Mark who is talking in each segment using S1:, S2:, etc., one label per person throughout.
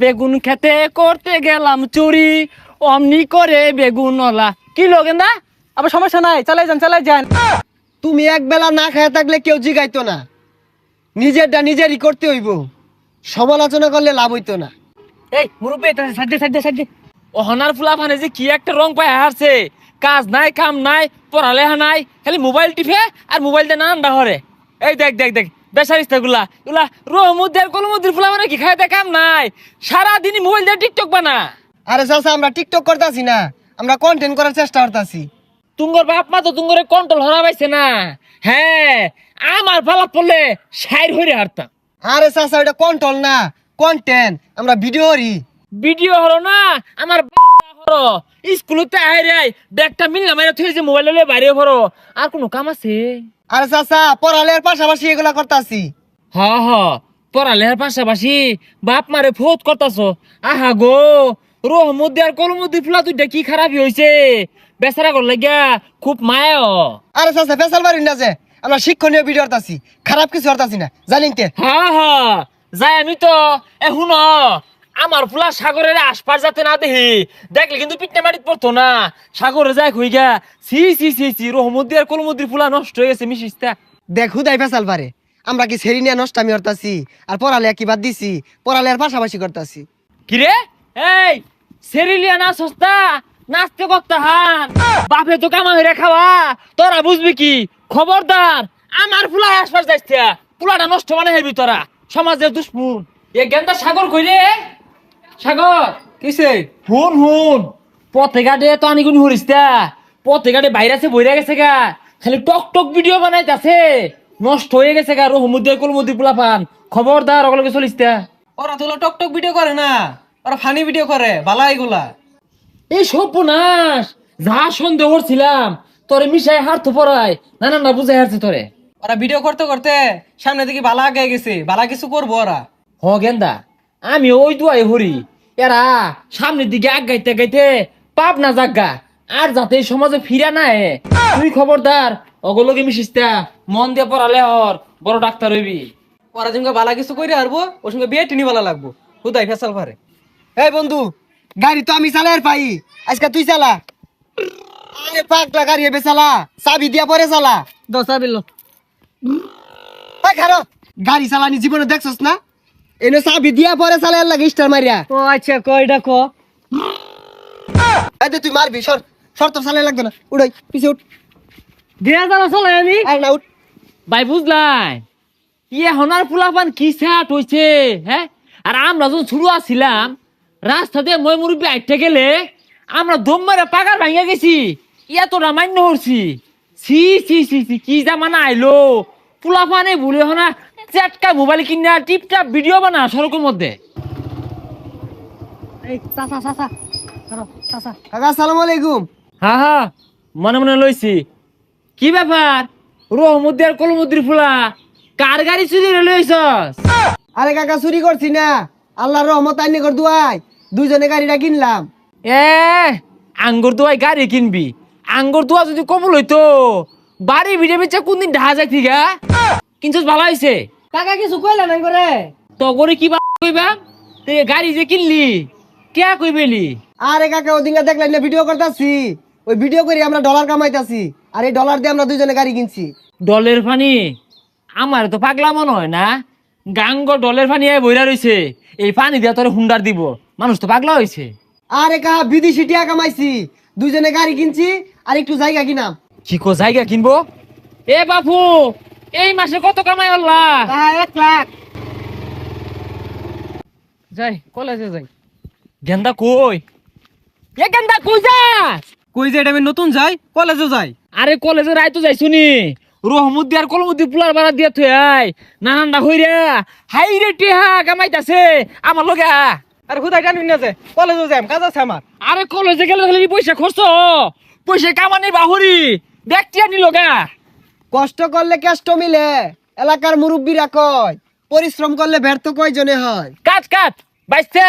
S1: বেগুন খেতে করতে গেলাম চুরি, অমনি করে বেগুনওয়ালা। কি লো গেন্দা?
S2: আবার সমস্যা নাই, চালাই যান।
S3: তুমি এক বেলা না খায় থাকলে কেউ জিগাইতো না, নিজেরটা নিজেরই করতে হইব, সমালোচনা করলে লাভ হইতো না।
S1: এই মুরব্বী সাইডে অহনার ফুলা ফানে যে কি একটা রং পায় হারছে, কাজ নাই কাম নাই পড়ালেখা নাই, খালি মোবাইল টিপে আর মোবাইল দিয়ে নানানটা হরে। এই দেখ বেসারিস্তা গুলা এগুলা রহমুদ্দের কলমুদ্দির ফুলা মানে কি খায় দেয় কাম নাই, সারাদিনই মোবাইল দিয়ে টিকটক বানা।
S3: আরে চাচা, আমরা টিকটক করতেছি না, আমরা কন্টেন্ট করার চেষ্টা করতেছি।
S1: তুঙ্গর বাপ মা তো তুঙ্গরে কন্ট্রোল হরা পাইছে না। হ্যাঁ, আমার ফালাত পড়লে সাইর হইরে হারতাম।
S3: আরে চাচা, ওটা কন্ট্রোল না, কন্টেন্ট। আমরা ভিডিও করি।
S1: ভিডিও হলো না আমার হলো স্কুলতে আইরে ব্যাগটা মিললাম মাইরা থুই যে মোবাইল লয়ে বাইরে হরো। আর কোনো কাম আছে?
S3: আরে চাচা, পড়ালের পাশাপাশি এগুলা করতেছি।
S1: হ পড়ালেখার পাশাপাশি বাপ মারে ফোত করতাছ। আহা গো, রহমুদ্দি আর কলমুদ্দি ফুলা দুইটা কি খারাপই হইছে, বেচারা কর লাগিয়া খুব মায়া।
S3: আরে চাচা, ফেসাল মারি না যে, আমরা শিক্ষণীয় ভিডিও করতেছি, খারাপ কিছু করতেছি না, জানেন তে?
S1: যাই আমি তো এখন আমার ফুলা সাগরের আশপাশ যাতে না দেখি, দেখলে কিন্তু পিটনে মাটিত পড়তো না। সাগরে যাই হই গা, সি রহমুদ্দি আর কলমুদ্দির ফুলা নষ্ট হয়ে গেছে মিশিস্তা।
S3: দেখু দাই ফেসাল পারে, আমরা কি সেরি নিয়ে নষ্টামি করতেছি আর পড়ালেখা কি বাদ দিছি, পড়ালেখার পাশাপাশি করতেছি।
S1: কিরে এই সেরিলিয়া না সস্তা নাচতে কক্তা হান বাপে তো কামা হইরা খাওয়া, তোরা বুঝবি কি? খবরদার আমার ফুলা আশপাশ যাইছে, ফুলাটা নষ্ট মানে হেবি তোরা, সমাজের দুশ্মন। এ গেন্দা সাগর কইরে সাগর
S2: কিসে?
S1: হুন পথে ঘাটে তো আনিগুন হরিস্তা, পথে ঘাটে বাইরে বইরা গেছে গা, খালি টক ভিডিও বানাইতাছে, নষ্ট হয়ে গেছে গা রহমুদ্দি কলমুদ্দি পোলা পান। খবরদার ওগুলোকে চলিসতা।
S2: ওরা তো টক ভিডিও করে না, ওরা ফানি ভিডিও করে, বালা এগুলা।
S1: এই সর্বনাশ, যা সন্দেহ করছিলাম তোরে মিশাই হারত পড়ায় না বুঝাই হারছে তোরে।
S2: ওরা ভিডিও করতে করতে সামনে দিকে বালা আগে গেছে, বালা কিছু করবো ওরা।
S1: হ গেন্দা, আমি ওই দুয়াই হরি, এরা সামনের দিকে আগাইতে গাইতে পাপ না জাগা, আর যাতে এই সমাজে ফিরা না হে। তুই খবরদার অগলকে মিশিসতা, মন দিয়ে পড়ালে হর বড় ডাক্তার হইবি।
S2: ওরা যেমন বালা কিছু করে হারবো, ওর সঙ্গে বিয়ে টিনি বালা লাগবো, হুদাই ফেসাল পারে।
S3: এই বন্ধু, গাড়ি তো আমি চালাই আর পাই, আজকে তুই চালা। আরে পাগলা গাড়ি এবে চালা, চাবি দিয়া পরে চালা।
S2: দশা বিল
S3: খারো, গাড়ি চালানি জীবনে দেখছস না? এনে চাবি দিয়া পরে চালাই লাগে স্টার মারিয়া।
S2: ও আচ্ছা, কয়টা ক
S3: এই দে, তুই মারবি, সর তোর চালাই লাগবে না, উড়াই পিছে উঠ।
S2: দিয়া জানা চলে আমি
S3: আর না উঠ।
S1: ভাই বুঝলাই ইয়ে হনার ফুলাপান কি স্যাট হইছে। হ্যাঁ, আর আমরা যখন শুরু আসছিলাম রাস্তাতে মই মুরব্বী আইতে গেলে আমরা দম মারে পাগার ভাঙিয়া গেছি, এতটা মান্য হরছি। সি কি জামানা আইলো, ফুলাপানে ভুলে হনা চেটকা মোবাইল কিনা টিপটাপ ভিডিও বানা সড়কের মধ্যে।
S2: এই চাচা চাচা চাচা
S3: কাকা আসসালামু আলাইকুম।
S1: হ্যাঁ মনে লইছি। কি ব্যাপার রহমুদ্দি আর কলমুদ্দির ফুলা কার গাড়ি চুরি লইছস?
S3: আরে কাকা, চুরি করছি না, আল্লাহর রহমত আইনি কর দুয়াই, দুইজনে গাড়িটা কিনলাম।
S1: এ আঙ্গুর দোয়াই গাড়ি কিনবি? আঙ্গুর দোয়া যদি কবুল হইতো বাড়ি ভিড়ে বেচা কোন দিন ঢাহা যাই থিকা কিনছস, ভালো হইছে।
S2: কাকা কিছু কইলা নাই করে?
S1: তো করে কি কইবা? তুই গাড়ি যে কিনলি কে কইবেলি?
S3: আরে কাকা, ওদিনকে দেখলেন না ভিডিও করতেছি, ওই ভিডিও করে আমরা ডলার কামাইতাছি, আর এই ডলার দিয়ে আমরা দুইজনে গাড়ি কিনছি।
S1: ডলের পানি আমার তো পাগলা মনে হয় না, গাঙ্গ ডলের পানি বইরা রইছে, এই পানি দিয়া তোরে হুন্ডার দিব, মানুষ তো পাগলা হইছে।
S3: আরে কাকা, বিদেশি টিয়া কামাইছি, দুইজনে গাড়ি কিনছি আর একটু জায়গা কিনাম।
S1: কি কো জায়গা কিনবো? এ বাপু, এই মাসে কত কামাই আল্লাহ?
S2: 1 লাখ। যাই কলেজে যাই।
S1: গেন্দা কই? এ গেন্দা কই যাস?
S2: কই যে এটা আমি নতুন যাই, কলেজে যাই।
S1: আরে কলেজে রায় তো যাইছুনি, রহমুদ্দি আর কলমুদ্দি পুলার বাড়া দিয়া থই আই, নানানডা হইরা হাই রে টিহা কামাইতাছে আমার লগে আ।
S2: আরে হুদাই টানুন না যে, কলেজে যাই, কাজ আছে আমার।
S1: আরে কলেজে গেলে খালি পয়সা খরচ, পয়সা কামানি বাহুরি ব্যক্তি আনি লগা।
S3: কষ্ট করলে কেষ্ট মিলে, এলাকার মুরব্বীরা কয়, পরিশ্রম করলে ব্যর্থ কয়জনে হয়।
S1: কাট বাইস্তা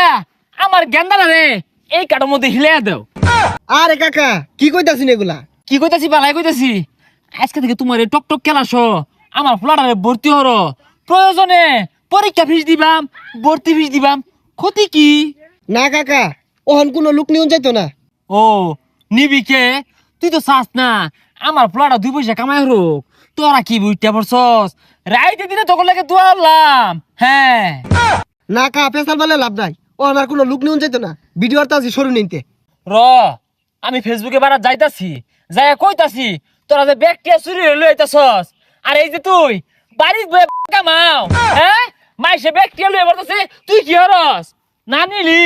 S1: আমার গেন্দা না রে, এই কাটার মধ্যে হিলে দেও।
S3: আরে কাকা, কি কইতাছিস এগুলা?
S1: কি কইতাছি বালাই কইতাছি, আজকে থেকে তোমার এই টক খেলাস, আমার ফ্লাটারে ভর্তি হর, প্রয়োজনে পরীক্ষা ফিস দিবাম, ভর্তি ফিস দিবাম, ক্ষতি কি?
S3: না কাকা ওহন কোনো লোক নিয়ে যাইতো না।
S1: ও নিবি কে? তুই তো চাস না আমার পোলাটা 2 পয়সা কামাই হোক। তোরা কি বুঝতে পারছস? রাইতে দিনে তোকে লাগে দুয়ারলাম। হ্যাঁ
S3: না কা পেশাল বলে লাভ নাই, ওহন আর কোনো লোক নিয়ে যাইতো না। ভিডিও আর আছে সরু নিতে।
S1: র আমি ফেসবুকে বারা যাইতাছি, যাই কইতাছি তোরা যে ব্যাগটিয়া চুরি হইলো আইতাছস। আর এই যে তুই বাড়ির বয়ে কামাও, হ্যাঁ মাইসে ব্যাগটিয়া লয়ে বলতাছে তুই কি হরস? না নিলি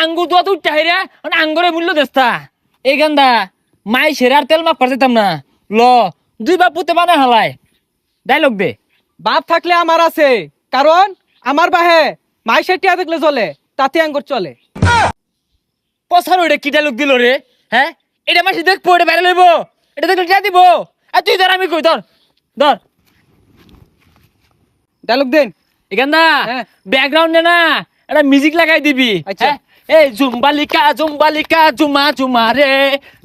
S1: আঙ্গুর দোয়া তুই চাহিরা আঙ্গুরে মূল্য দেস্তা। এই গান্দা মাইসের আর তেল মাপ পারতাম না। ল 2 বাপ পুতে বানায় হালায় ডায়লগ দে।
S2: বাপ থাকলে আমার আছে, কারণ আমার বাহে মাইসের টিয়া দেখলে চলে, তাতে আঙ্গুর চলে।
S1: পছার ওইটা কি ডায়লগ দিল রে? হ্যাঁ এটা মাসে দেখবো, এটা বাইরে লইব, এটা দেখলে যা দিব। আর তুই ধর আমি কই ধর ধর
S2: ডায়লগ দেন।
S1: এখানটা
S2: হ্যাঁ।
S1: ব্যাকগ্রাউন্ডে না একটা মিউজিক লাগাই দিবি।
S2: আচ্ছা।
S1: হ্যাঁ? এই জুম্বালিকা জুম্বালিকা জুমা জুমা রে,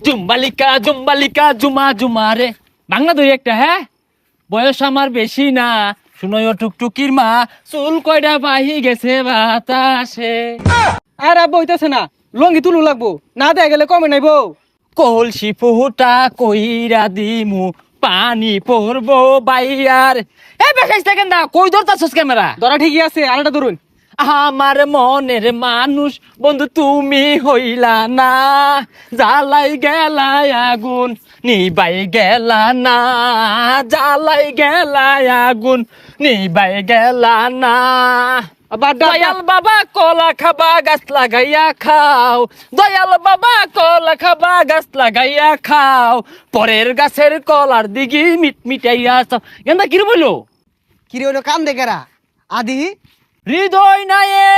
S1: জুম্বালিকা জুম্বালিকা জুমা জুমা রে। বাংলা দই একটা। হ্যাঁ বয়স আমার বেশি না, শুনোয় টুকটুকির মা, চুল কয়টা বাহি গেছে বাতাসে।
S2: আর আব্বা হইতেছে না, লঙ্গি তুলু লাগবো, না দেয়া গেলে কমে নাইবো।
S1: কলসি ফুটা কইরা দিমু, পানি পড়বো বাইয়ার। এ বেশাইছ থাকেন না, কই ধরতাছস ক্যামেরা?
S2: ধরা ঠিকই আছে, আরেকটা ধরুন।
S1: আমার মনের মানুষ বন্ধু তুমি হইলা না, জ্বালাই গেলাই আগুন নিবাই গেলা না, জ্বালাই গেলাই আগুন নিবাই গেলা না।
S2: আবার
S1: দয়াল বাবা কলা খাবা গাছ লাগাইয়া খাও, দয়াল বাবা কলা খাবা গাছ লাগাইয়া খাও, পরের গাছের কলার দিকে মিট মিটাইয়া চাও। গেন্দা কি বললো?
S3: কিরে হইলো কান দেখেরা আদি
S1: হৃদয় নায়ে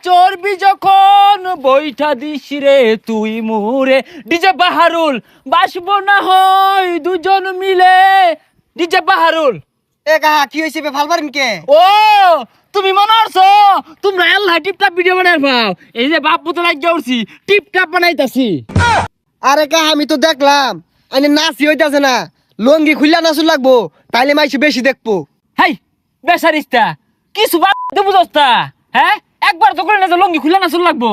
S1: চর্বি যখন বইটা দিস রে তুই মুরে। ডিজে বাহারুল বাসবো না হয় দুজন মিলে। ডিজে বাহারুল
S3: এ কাহা কি হইছে বে ভাল পারেন কে?
S1: ও তুমি মনে করছো তোমরা আল্লাহ টিপটাপ ভিডিও বানাই পাও? এই যে বাপ পুতো লাগিয়ে উঠছি টিপটাপ বানাইতাছি।
S3: আরে কাহা আমি তো দেখলাম আইনে নাচি হইতাছে না, লঙ্গি খুললা নাচুর লাগবো, তাইলে মাইসে বেশি দেখবো।
S1: হাই বেসারিস্তা কিছু বাদ বুঝস্তা। হ্যাঁ একবার তো করে না যে লঙ্গি খুলে না চল লাগবো,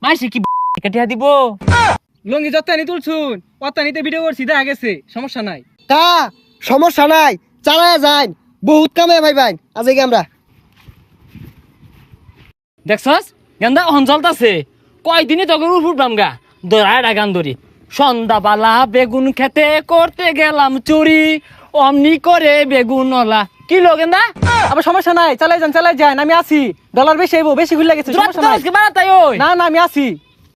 S1: মাইসে কি কাটিয়া দিব?
S2: লঙ্গি যত্তানি তুলছুন, অত্তানিতে ভিডিও করছি, দেখা গেছে, সমস্যা নাই।
S3: তা সমস্যা নাই, চালায়া যাই, বহুত কামে ভাই ভাই। আজ কি আমরা
S1: দেখছস গেন্দা অহন চলতাছে, কয়দিনই তোকে উঠুট বামগা দরাড়া গান ধরি। সন্ধ্যাবালা বেগুন খেতে করতে গেলাম চুরি, অমনি করে বেগুন ওলা কি লো গেন্দা?
S2: আবার সমস্যা নাই, চালাই যান, আমি আছি। ডলার বেশি আইবো, বেশি খুলে গেছে, সমস্যা নাই।
S1: বাড়াতাই ওই
S2: না না, আমি আছি।